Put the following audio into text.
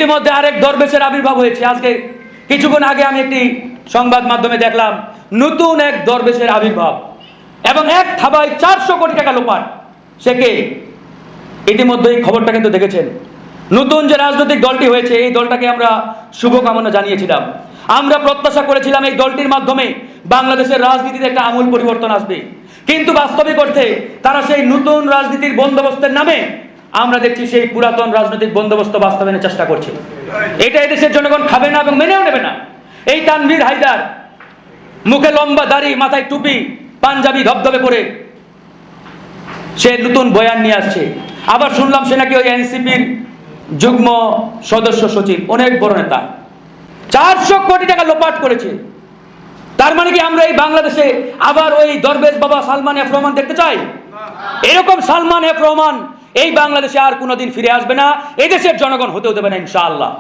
ইতিমধ্যে আরেক দরবেশের আবির্ভাব হয়েছে। আজকে কিছুক্ষণ আগে আমি একটি সংবাদ মাধ্যমে দেখলাম নতুন এক দরবেশের আবির্ভাব এবং এক থাবায় 400 কোটি টাকা লোপাট। সে কে? ইতিমধ্যে এই খবরটা কিন্তু দেখেছেন। নতুন যে রাজনৈতিক দলটি হয়েছে এই দলটাকে আমরা শুভকামনা জানিয়েছিলাম। আমরা প্রত্যাশা করেছিলাম এই দলটির মাধ্যমে বাংলাদেশের রাজনীতিতে একটা আমূল পরিবর্তন আসবে, কিন্তু বাস্তবিক অর্থে তারা সেই নতুন রাজনীতির বন্দোবস্তের নামে আমরা দেখছি সেই পুরাতন রাজনৈতিক বন্দোবস্ত বাস্তবায়নের চেষ্টা করছে। এটা এদেশের জনগণ খাবে না এবং মেনেও নেবে না। এই তানভীর হায়দার মুখে লম্বা দাড়ি, মাথায় টুপি, পাঞ্জাবি ধবধবে পরে সে নতুন বয়ান নিয়ে আসছে। আবার শুনলাম সে নাকি ওই এনসিপির যুগ্ম সদস্য সচিব, অনেক বড় নেতা। 400 কোটি টাকা লোপাট করেছে। তার মানে কি আমরা এই বাংলাদেশে আবার ওই দরবেশ বাবা সালমান এফ রহমান দেখতে চাই? এরকম সালমান এফ রহমান এই বাংলাদেশে আর কোনোদিন ফিরে আসবে না, এদেশের জনগণ হতেও দেবে না ইনশাআল্লাহ।